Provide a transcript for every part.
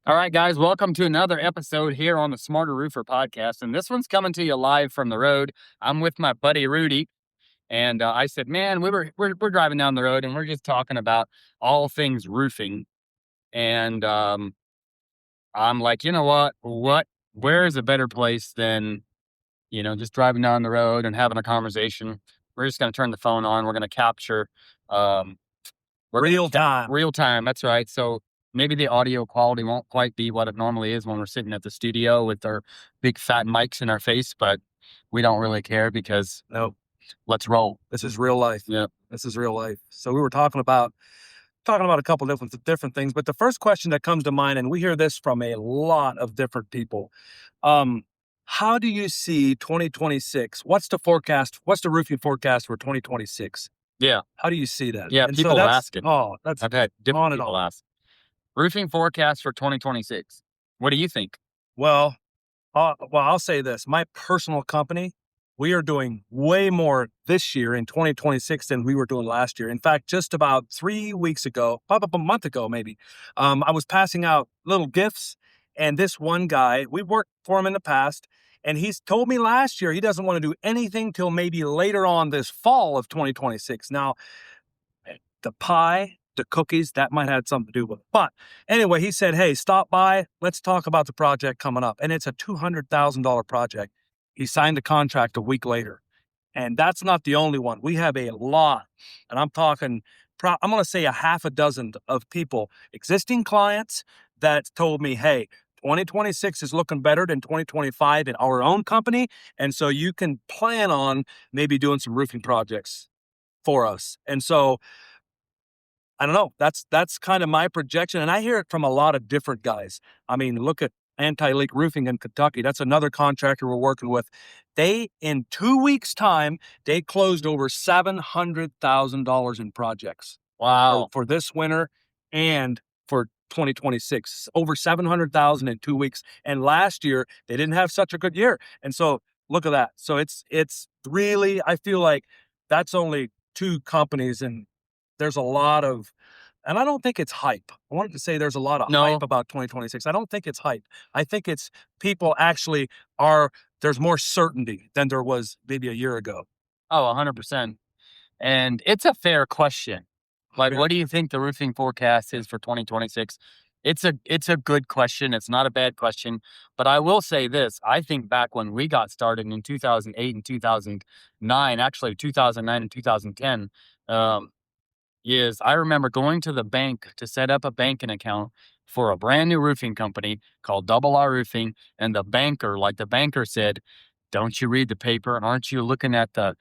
All right, guys, welcome to another episode here on the Smarter Roofer podcast. And this one's coming to you live from the road. I'm with my buddy Rudy. And I said, man, we're driving down the road and we're just talking about all things roofing. And I'm like, you know where is a better place than, just driving down the road and having a conversation? We're just going to turn the phone on. We're going to capture um, Real time. real time. That's right. So maybe the audio quality won't quite be what it normally is when we're sitting at the studio with our big fat mics in our face, but we don't really care because No, let's roll. this is real life. Yeah. This is real life. So we were talking about a couple different things, but the first question that comes to mind, and we hear this from a lot of different people, how do you see 2026? What's the forecast? What's the roofing forecast for 2026? Yeah. How do you see that? Yeah. And so People that's- ask it. Oh, that's I've had different on and people on. ask. Roofing forecast for 2026. What do you think? Well, I'll say this. My personal company, we are doing way more this year in 2026 than we were doing last year. In fact, just about 3 weeks ago, about a month ago maybe, I was passing out little gifts, and this one guy, we worked for him in the past, and he's told me last year he doesn't want to do anything till maybe later on this fall of 2026. Now, the pie, the cookies, that might have something to do with it. But anyway, he said, hey, stop by. Let's talk about the project coming up. And it's a $200,000 project. He signed the contract a week later. And that's not the only one. We have a lot. And I'm talking, I'm going to say a half a dozen of people, existing clients that told me, hey, 2026 is looking better than 2025 in our own company. And so you can plan on maybe doing some roofing projects for us. And so I don't know. That's kind of my projection. And I hear it from a lot of different guys. I mean, look at Anti-Leak Roofing in Kentucky. That's another contractor we're working with. They, in 2 weeks' time, they closed over $700,000 in projects. Wow. For this winter and for 2026. Over $700,000 in 2 weeks. And last year, they didn't have such a good year. And so look at that. So it's really, I feel like that's only 2 companies, and there's a lot of, and I don't think it's hype. I wanted to say there's a lot of hype about 2026. I don't think it's hype. I think it's people actually there's more certainty than there was maybe a year ago. Oh, 100%. And it's a fair question. Like, what do you think the roofing forecast is for 2026? It's a good question. It's not a bad question. But I will say this. I think back when we got started in 2008 and 2009, actually 2009 and 2010, I remember going to the bank to set up a banking account for a brand new roofing company called Double R Roofing. And the banker said, don't you read the paper? Aren't you looking at the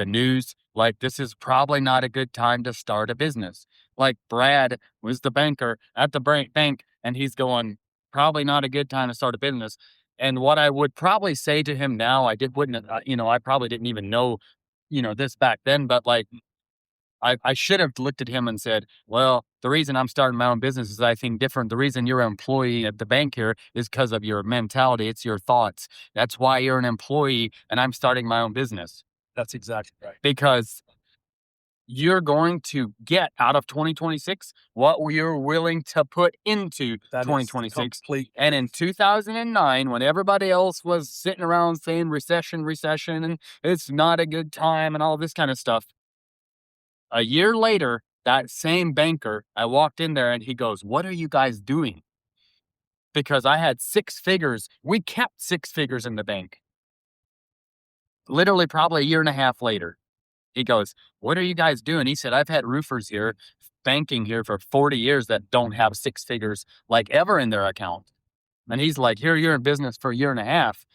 news? Like, this is probably not a good time to start a business. Like, Brad was the banker at the bank, and he's going, probably not a good time to start a business. And what I would probably say to him now, I probably didn't even know, this back then, but like, I should have looked at him and said, well, the reason I'm starting my own business is I think different. The reason you're an employee at the bank here is because of your mentality. It's your thoughts. That's why you're an employee and I'm starting my own business. That's exactly right. Because you're going to get out of 2026 what you're willing to put into 2026. And in 2009, when everybody else was sitting around saying recession, and it's not a good time and all this kind of stuff, a year later, that same banker, I walked in there and he goes, what are you guys doing? Because I had 6 figures. We kept 6 figures in the bank. Literally probably a year and a half later. He goes, what are you guys doing? He said, I've had roofers here, banking here for 40 years that don't have 6 figures like ever in their account. And he's like, here, you're in business for a year and a half.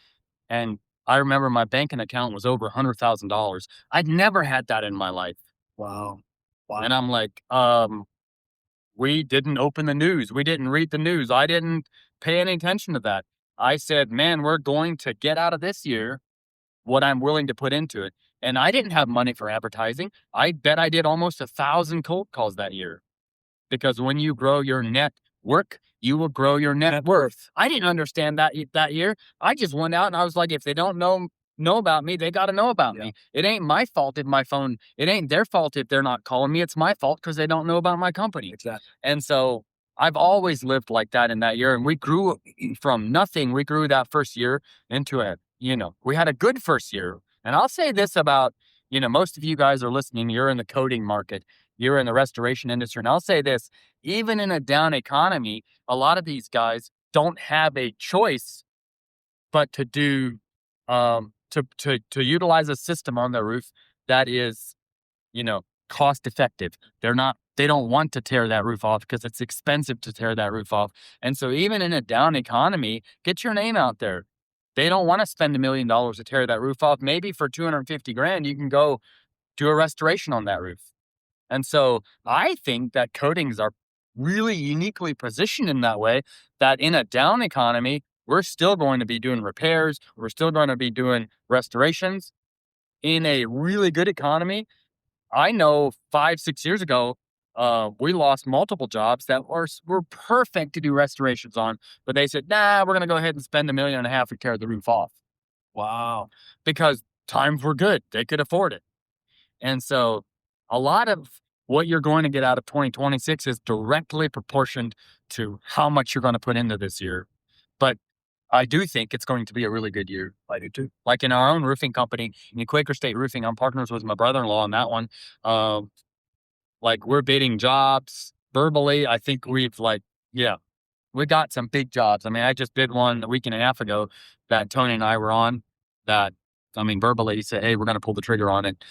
And I remember my banking account was over $100,000. I'd never had that in my life. Wow. And I'm like, we didn't open the news. We didn't read the news. I didn't pay any attention to that. I said, man, we're going to get out of this year what I'm willing to put into it. And I didn't have money for advertising. I bet I did almost 1,000 cold calls that year. Because when you grow your network, you will grow your net worth. I didn't understand that year. I just went out and I was like, if they don't know about me, they got to know about me. It ain't my fault if my phone, it ain't their fault if they're not calling me. It's my fault because they don't know about my company. Exactly. And so I've always lived like that in that year. And we grew from nothing. We grew that first year into it. We had a good first year. And I'll say this about, most of you guys are listening. You're in the coding market. You're in the restoration industry. And I'll say this, even in a down economy, a lot of these guys don't have a choice but to do, to utilize a system on their roof that is, cost effective. They don't want to tear that roof off because it's expensive to tear that roof off. And so even in a down economy, get your name out there. They don't want to spend $1 million to tear that roof off. Maybe for 250 grand, you can go do a restoration on that roof. And so I think that coatings are really uniquely positioned in that way, that in a down economy, we're still going to be doing repairs. We're still going to be doing restorations. In a really good economy, I know 5, 6 years ago, we lost multiple jobs that were perfect to do restorations on, but they said, nah, we're going to go ahead and spend $1.5 million to tear the roof off. Wow. Because times were good. They could afford it. And so a lot of what you're going to get out of 2026 is directly proportioned to how much you're going to put into this year. But I do think it's going to be a really good year. I do too. Like in our own roofing company, in Quaker State Roofing, I'm partners with my brother-in-law on that one. Like we're bidding jobs verbally. I think we got some big jobs. I mean, I just bid one a week and a half ago that Tony and I were on that, verbally he said, hey, we're going to pull the trigger on it.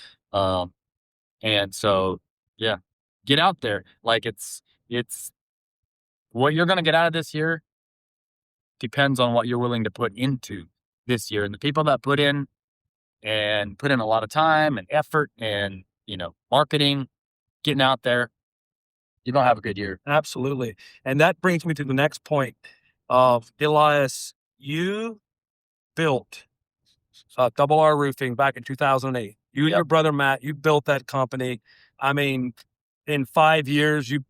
And so, yeah, get out there. Like it's what you're going to get out of this year depends on what you're willing to put into this year. And the people that put in a lot of time and effort and, marketing, getting out there, you're going to have a good year. Absolutely. And that brings me to the next point of Elias, you built Double R Roofing back in 2008. You and your brother, Matt, you built that company. I mean, in 5 years, you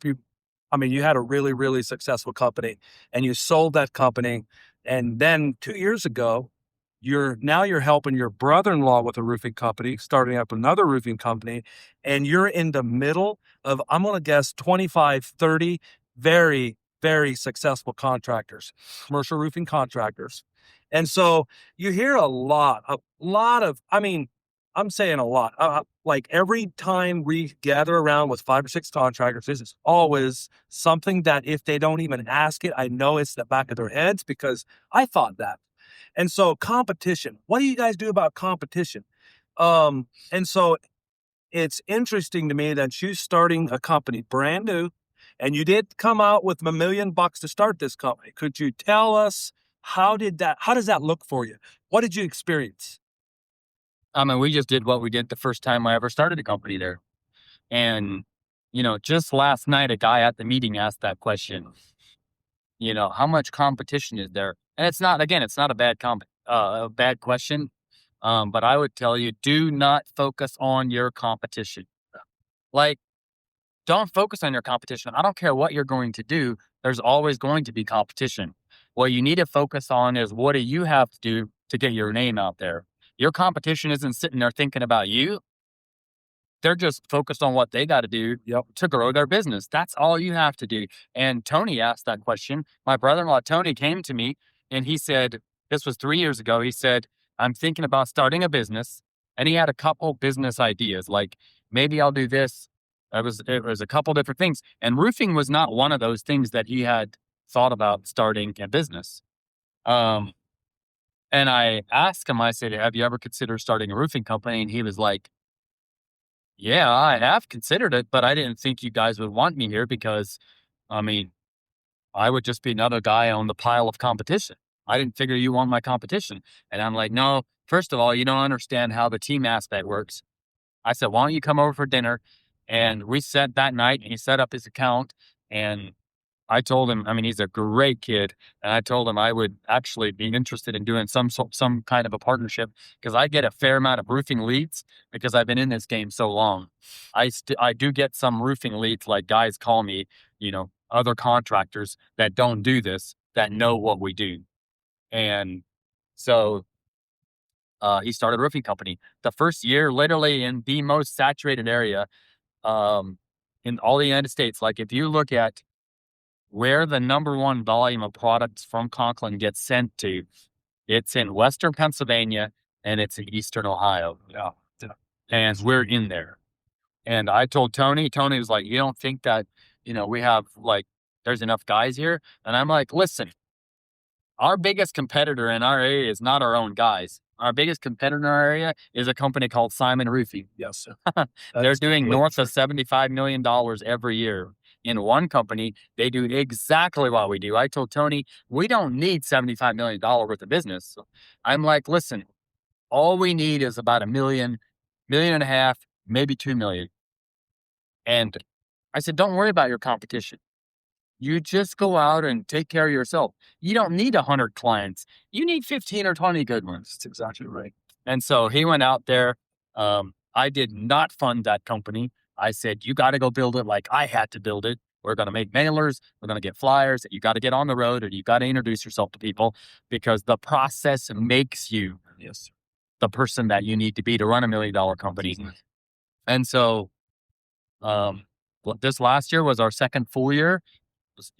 had a really, really successful company and you sold that company. And then 2 years ago, you're helping your brother-in-law with a roofing company, starting up another roofing company. And you're in the middle of, I'm going to guess 25, 30 very, very successful contractors, commercial roofing contractors. And so you hear a lot of, I'm saying a lot. Like every time we gather around with 5 or 6 contractors, this is always something that if they don't even ask it, I know it's the back of their heads because I thought that. And so competition, what do you guys do about competition? And so it's interesting to me that you starting a company brand new and you did come out with $1 million to start this company. Could you tell us how does that look for you? What did you experience? We just did what we did the first time I ever started a company there. And, just last night, a guy at the meeting asked that question, how much competition is there? And it's not a bad question. But I would tell you, do not focus on your competition. Like, don't focus on your competition. I don't care what you're going to do. There's always going to be competition. What you need to focus on is what do you have to do to get your name out there? Your competition isn't sitting there thinking about you. They're just focused on what they got to do to grow their business. That's all you have to do. And Tony asked that question. My brother-in-law, Tony, came to me and he said, this was 3 years ago. He said, I'm thinking about starting a business. And he had a couple business ideas, like maybe I'll do this. It was a couple different things. And roofing was not one of those things that he had thought about starting a business. And I asked him, I said, have you ever considered starting a roofing company? And he was like, yeah, I have considered it, but I didn't think you guys would want me here because, I would just be another guy on the pile of competition. I didn't figure you want my competition. And I'm like, no, first of all, you don't understand how the team aspect works. I said, why don't you come over for dinner? And we sat that night and he set up his account and I told him, he's a great kid. And I told him I would actually be interested in doing some kind of a partnership because I get a fair amount of roofing leads because I've been in this game so long. I do get some roofing leads, like guys call me, other contractors that don't do this, that know what we do. And so he started a roofing company. The first year, literally in the most saturated area in all the United States, like if you look at where the number one volume of products from Conklin gets sent to, it's in Western Pennsylvania and it's in Eastern Ohio. Yeah. And we're in there. And I told Tony was like, you don't think that, we have like, there's enough guys here? And I'm like, listen, our biggest competitor in our area is not our own guys. Our biggest competitor in our area is a company called Simon Roofing. Yes. They're doing north of $75 million every year. In one company, they do exactly what we do. I told Tony, we don't need $75 million worth of business. I'm like, listen, all we need is about $1 million, $1.5 million, maybe $2 million. And I said, don't worry about your competition. You just go out and take care of yourself. You don't need 100 clients. You need 15 or 20 good ones. That's exactly right. And so he went out there. I did not fund that company. I said, you got to go build it like I had to build it. We're going to make mailers. We're going to get flyers. You got to get on the road and you got to introduce yourself to people because the process makes you the person that you need to be to run $1 million company. And so this last year was our second full year.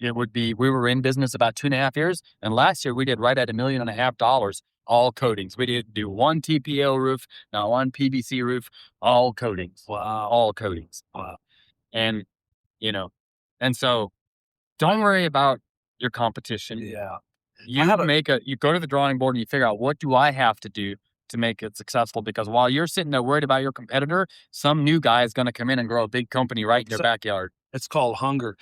We were in business about 2.5 years. And last year we did right at $1.5 million, all coatings. We didn't do one TPO roof, not one PVC roof, all coatings. Wow. All coatings. Wow. And, and so don't worry about your competition. Yeah. You go to the drawing board and you figure out, what do I have to do to make it successful? Because while you're sitting there worried about your competitor, some new guy is going to come in and grow a big company right in your backyard. It's called hunger.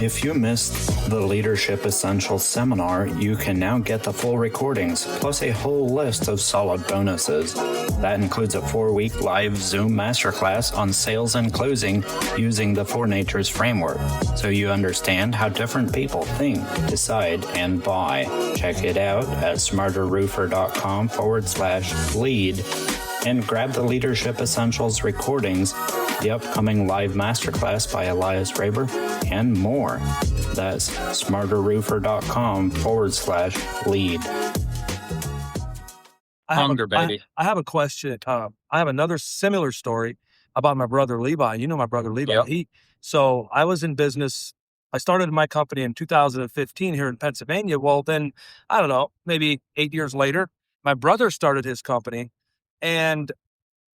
If you missed the Leadership Essentials seminar, you can now get the full recordings, plus a whole list of solid bonuses. That includes a 4-week live Zoom masterclass on sales and closing using the 4 Natures framework, so you understand how different people think, decide, and buy. Check it out at smarterroofer.com/lead and grab the Leadership Essentials recordings, the upcoming live masterclass by Elias, and more. That's smarterroofer.com/lead. Hunger, baby. I have a question, Tom. I have another similar story about my brother Levi. You know my brother Levi. Yep. So I was in business. I started my company in 2015 here in Pennsylvania. Well, then, I don't know, maybe 8 years later, my brother started his company. And,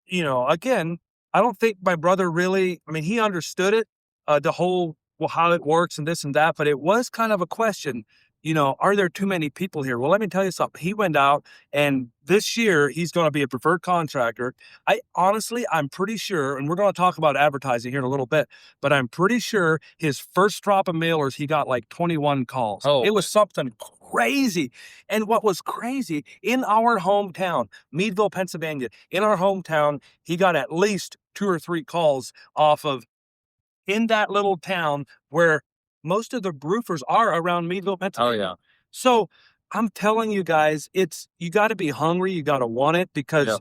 again, I don't think my brother really, he understood it, the whole, how it works and this and that, but it was kind of a question, are there too many people here? Well, let me tell you something. He went out and this year he's going to be a preferred contractor. I'm pretty sure, and we're going to talk about advertising here in a little bit, but I'm pretty sure his first drop of mailers, he got like 21 calls. Oh. It was something crazy. And what was crazy, in our hometown, Meadville, Pennsylvania, in our hometown, he got at least 2 or 3 calls off of, in that little town where most of the roofers are around Meadville, Pennsylvania. Oh, yeah. So I'm telling you guys, you got to be hungry. You got to want it because,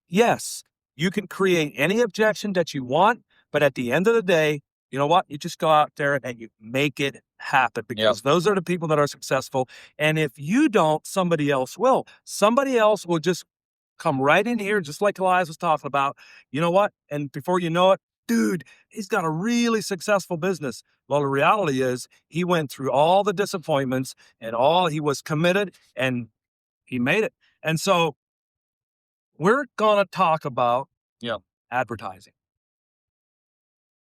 yes, you can create any objection that you want. But at the end of the day, you know what? You just go out there and you make it happen because those are the people that are successful. And if you don't, somebody else will. Somebody else will just come right in here, just like Elias was talking about. You know what? And before you know it, dude, he's got a really successful business. Well, the reality is he went through all the disappointments and he was committed and he made it. And so we're going to talk about advertising.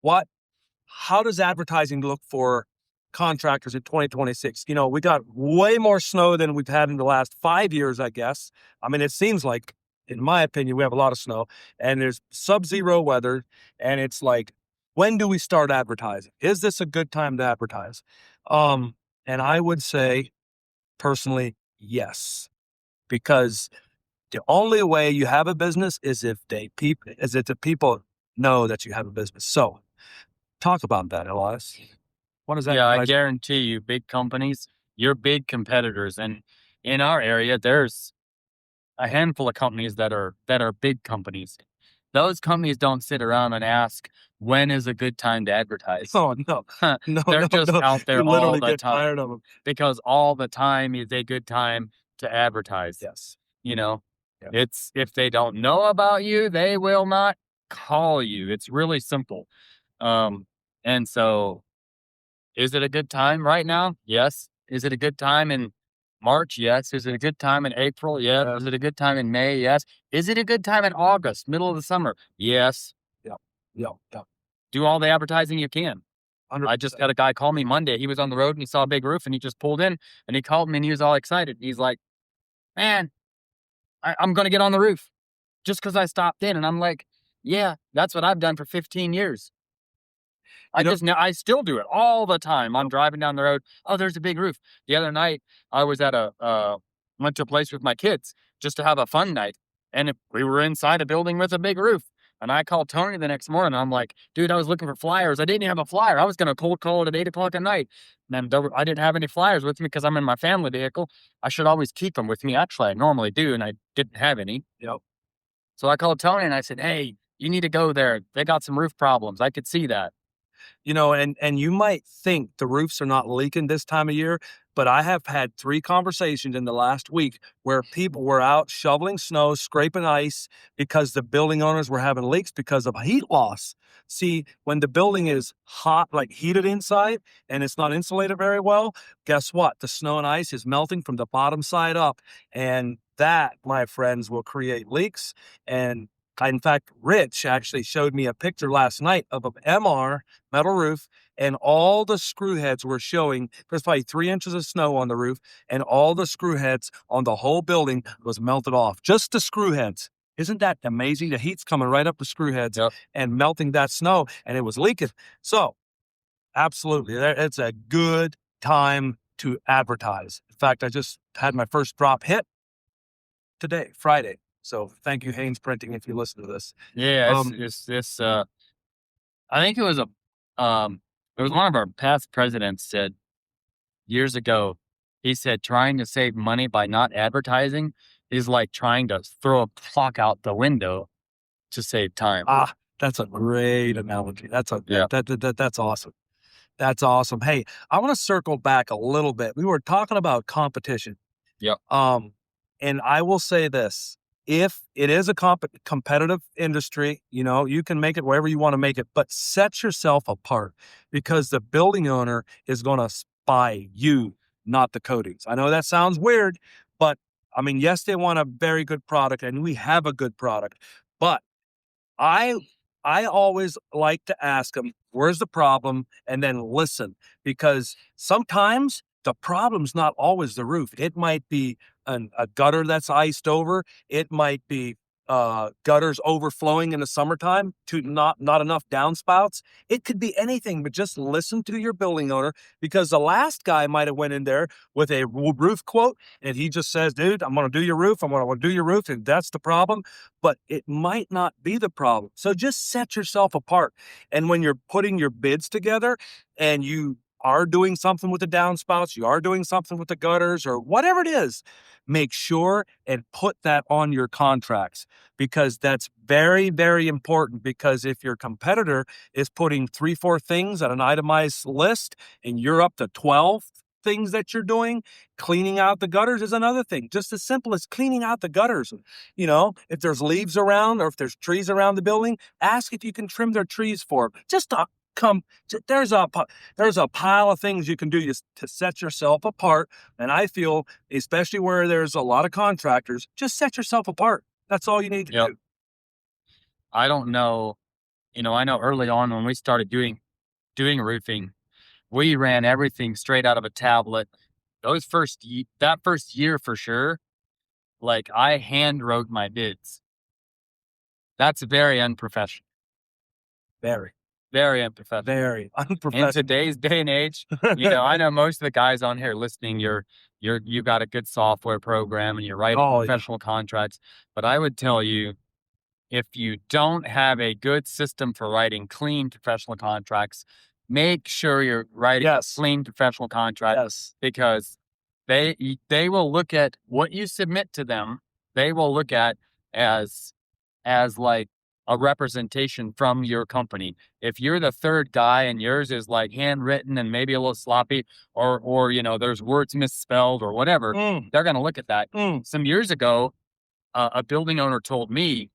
How does advertising look for contractors in 2026? We got way more snow than we've had in the last 5 years, I guess. It seems like, in my opinion, we have a lot of snow and there's sub-zero weather. And it's like, when do we start advertising? Is this a good time to advertise? And I would say, personally, yes, because the only way you have a business is if the people know that you have a business. So talk about that, Elias. What is that? Yeah, I guarantee you, big companies, you're big competitors. And in our area, there's a handful of companies that are big companies. Those companies don't sit around and ask, when is a good time to advertise? Oh, no. They're just out there all the time. Tired of them. Because all the time is a good time to advertise. Yes. It's, if they don't know about you, they will not call you. It's really simple. And so Is it a good time right now? Yes. Is it a good time in March? Yes. Is it a good time in April? Yes. Yeah. Is it a good time in May? Yes. Is it a good time in August, middle of the summer? Yes. Yeah. Do all the advertising you can. 100%. I just had a guy call me Monday. He was on the road and he saw a big roof and he just pulled in and he called me and he was all excited. He's like, man, I'm going to get on the roof just because I stopped in. And I'm like, yeah, that's what I've done for 15 years. I still do it all the time. I'm driving down the road. Oh, there's a big roof. The other night I was at went to a place with my kids just to have a fun night. And we were inside a building with a big roof. And I called Tony the next morning. I'm like, dude, I was looking for flyers. I didn't have a flyer. I was going to cold call it at 8:00 at night. And then I didn't have any flyers with me because I'm in my family vehicle. I should always keep them with me. Actually, I normally do. And I didn't have any. Yep. So I called Tony and I said, hey, you need to go there. They got some roof problems. I could see that. And you might think the roofs are not leaking this time of year, but I have had 3 conversations in the last week where people were out shoveling snow, scraping ice because the building owners were having leaks because of heat loss. See, when the building is hot, like heated inside, and it's not insulated very well, guess what? The snow and ice is melting from the bottom side up. And that, my friends, will create leaks. And in fact, Rich actually showed me a picture last night of an MR metal roof, and all the screw heads were showing. There's probably 3 inches of snow on the roof, and all the screw heads on the whole building was melted off. Just the screw heads. Isn't that amazing? The heat's coming right up the screw heads and melting that snow, and it was leaking. So, absolutely, it's a good time to advertise. In fact, I just had my first drop hit today, Friday. So thank you, Haynes Printing, if you listen to this. Yeah, it's this. I think it was one of our past presidents said years ago. He said trying to save money by not advertising is like trying to throw a clock out the window to save time. That's a great analogy. That's awesome. That's awesome. Hey, I want to circle back a little bit. We were talking about competition. Yep. And I will say this. If it is a competitive industry, you can make it wherever you want to make it, but set yourself apart because the building owner is going to buy you, not the coatings. I know that sounds weird, but I mean, yes, they want a very good product and we have a good product, but I always like to ask them, where's the problem? And then listen, because sometimes the problem's not always the roof. It might be a gutter that's iced over. It might be gutters overflowing in the summertime to not enough downspouts. It could be anything, but just listen to your building owner, because the last guy might have went in there with a roof quote and he just says, dude, I'm going to do your roof. I'm going to do your roof. And that's the problem. But it might not be the problem. So just set yourself apart. And when you're putting your bids together and you are doing something with the downspouts, you are doing something with the gutters or whatever it is, make sure and put that on your contracts, because that's very, very important. Because if your competitor is putting 3-4 things on an itemized list and you're up to 12 things that you're doing, cleaning out the gutters is another thing. Just as simple as cleaning out the gutters. If there's leaves around or if there's trees around the building, ask if you can trim their trees for them. There's a pile of things you can do to set yourself apart. And I feel, especially where there's a lot of contractors, just set yourself apart. That's all you need to do. I don't know. I know early on when we started doing roofing, we ran everything straight out of a tablet. That first year for sure, like I hand wrote my bids. That's very unprofessional. Very unprofessional. Very unprofessional. In today's day and age, I know most of the guys on here listening, you got a good software program and you're writing professional contracts. But I would tell you, if you don't have a good system for writing clean professional contracts, make sure you're writing a clean professional contract, because they will look at what you submit to them. They will look at as like a representation from your company. If you're the third guy and yours is like handwritten and maybe a little sloppy, or there's words misspelled or whatever, they're going to look at that. Some years ago, a building owner told me,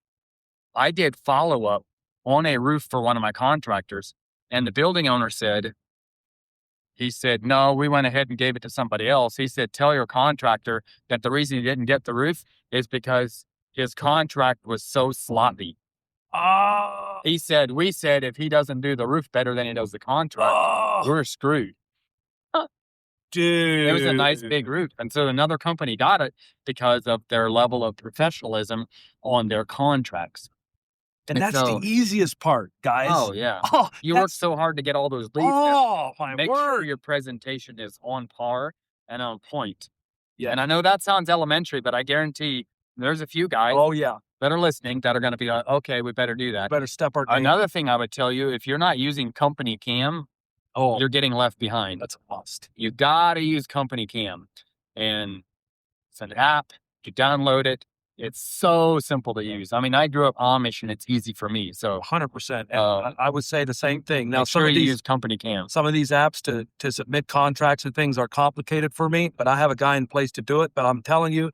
I did follow-up on a roof for one of my contractors, and the building owner said, He said, no, we went ahead and gave it to somebody else. He said, tell your contractor that the reason he didn't get the roof is because his contract was so sloppy. He said, we said if he doesn't do the roof better than he does the contract, we're screwed. Dude. It was a nice big roof. And so another company got it because of their level of professionalism on their contracts. And that's the easiest part, guys. Oh, yeah. You work so hard to get all those leads. Oh, my Make word. sure your presentation is on par and on point. Yeah. And I know that sounds elementary, but I guarantee there's a few guys that are listening that are going to be like, okay, we better do that. Better step our game. Another thing I would tell you, if you're not using company cam, you're getting left behind. That's a must. You got to use company cam. And it's an app. You download it. It's so simple to use. I mean, I grew up Amish and it's easy for me. So 100%. And I would say the same thing. Now, some of these use company cam. Some of these apps to submit contracts and things are complicated for me, but I have a guy in place to do it. But I'm telling you,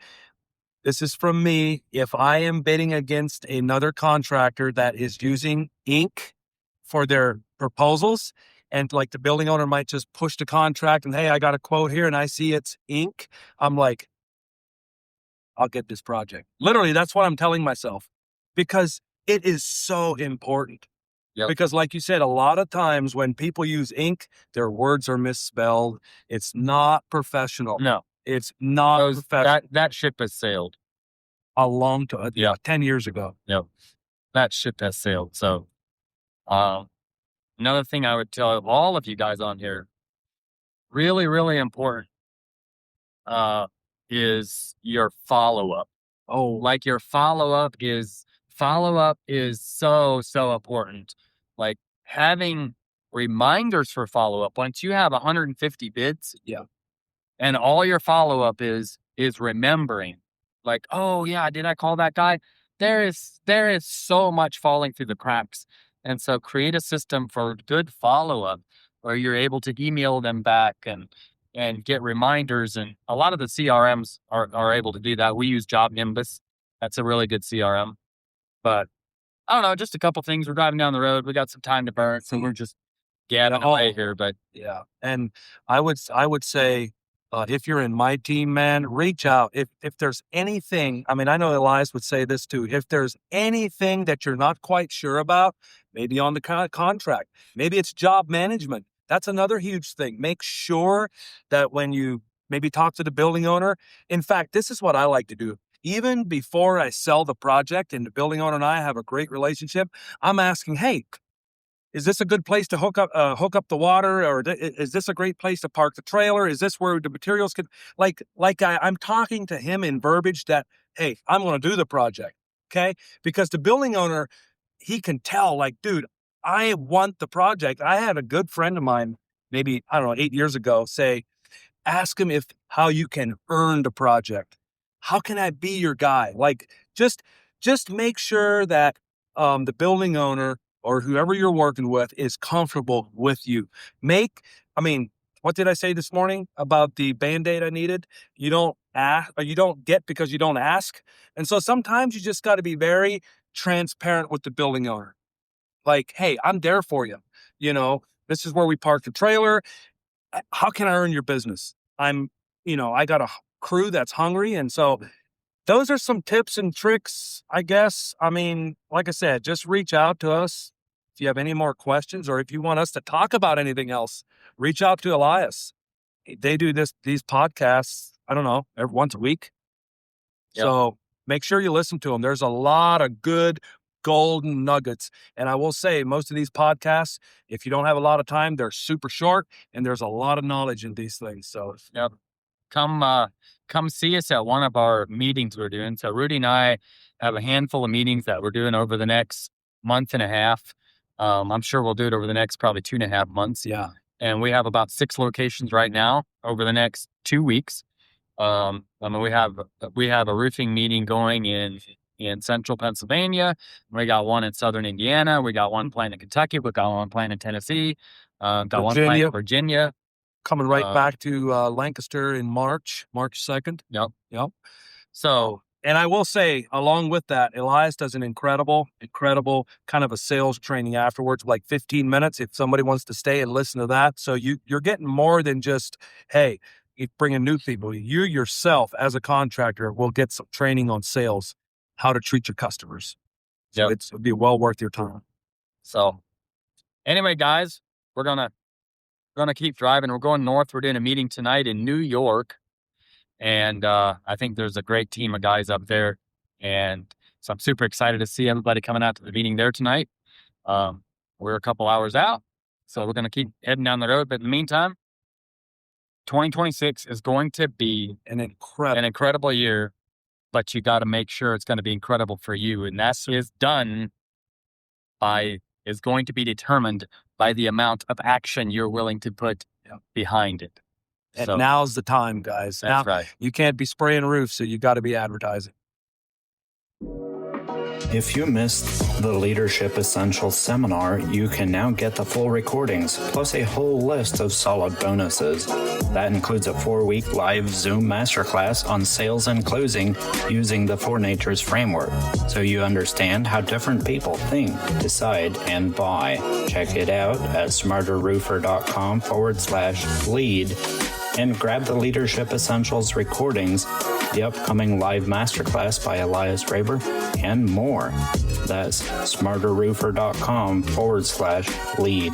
this is from me. If I am bidding against another contractor that is using ink for their proposals, and like the building owner might just push the contract and, hey, I got a quote here and I see it's ink, I'm like, I'll get this project. Literally, that's what I'm telling myself, because it is so important. Yep. Because like you said, a lot of times when people use ink, their words are misspelled. It's not professional. No. It's not professional. That ship has sailed. A long time. 10 years ago. Yep. That ship has sailed. So another thing I would tell all of you guys on here, really, really important, is your follow-up. Like your follow-up is so important. Like having reminders for follow-up. Once you have 150 bids, and all your follow-up is remembering, like, oh yeah, did I call that guy? There is so much falling through the cracks. And so create a system for good follow-up where you're able to email them back and get reminders. And a lot of the CRMs are able to do that. We use Job Nimbus. That's a really good CRM. But I don't know, just a couple things. We're driving down the road. We got some time to burn, so we're just gabbing away here. But yeah, and I would say, if you're in my team, man, reach out. If there's anything, I mean, I know Elias would say this too. If there's anything that you're not quite sure about, maybe on the contract, maybe it's job management. That's another huge thing. Make sure that when you maybe talk to the building owner, in fact, this is what I like to do. Even before I sell the project and the building owner and I have a great relationship, I'm asking, hey, is this a good place to hook up the water? Or is this a great place to park the trailer? Is this where the materials could, I'm talking to him in verbiage that, hey, I'm going to do the project. Okay. Because the building owner, he can tell, like, dude, I want the project. I had a good friend of mine, maybe, 8 years ago, say, ask him how you can earn the project. How can I be your guy? Like, just make sure that the building owner or whoever you're working with is comfortable with you. What did I say this morning about the Band-Aid I needed? You don't ask, or you don't get because you don't ask. And so sometimes you just got to be very transparent with the building owner. Like, hey, I'm there for you. This is where we park the trailer. How can I earn your business? I got a crew that's hungry. And so those are some tips and tricks, I guess. Like I said, just reach out to us. If you have any more questions or if you want us to talk about anything else, reach out to Elias. They do these podcasts, I don't know, once a week. Yep. So make sure you listen to them. There's a lot of good golden nuggets. And I will say, most of these podcasts, if you don't have a lot of time, they're super short and there's a lot of knowledge in these things. So yep. Come see us at one of our meetings we're doing. So Rudy and I have a handful of meetings that we're doing over the next month and a half. I'm sure we'll do it over the next probably 2.5 months. Yeah. And we have about 6 locations right now over the next 2 weeks. We have a roofing meeting going in central Pennsylvania. We got one in southern Indiana. We got one planned in Kentucky. We got one planned in Tennessee. Got one planned in Virginia. Coming right back to Lancaster in March 2nd. Yep. Yep. So And I will say, along with that, Elias does an incredible kind of a sales training afterwards, like 15 minutes, if somebody wants to stay and listen to that. So you're getting more than just, hey, you bring in new people. You yourself, as a contractor, will get some training on sales, how to treat your customers. So it'll be well worth your time. So anyway, guys, we're gonna keep driving. We're going north. We're doing a meeting tonight in New York. And I think there's a great team of guys up there. And so I'm super excited to see everybody coming out to the meeting there tonight. We're a couple hours out, so we're going to keep heading down the road. But in the meantime, 2026 is going to be an incredible year, but you got to make sure it's going to be incredible for you. And that is going to be determined by the amount of action you're willing to put behind it. And now's the time, guys. That's right. You can't be spraying roofs, so you got to be advertising. If you missed the Leadership Essentials seminar, you can now get the full recordings, plus a whole list of solid bonuses. That includes a 4-week live Zoom masterclass on sales and closing using the 4 Natures framework, so you understand how different people think, decide, and buy. Check it out at smarterroofer.com/lead and grab the Leadership Essentials recordings, the upcoming live masterclass by Elias Raber, and more. That's smarterroofer.com/lead.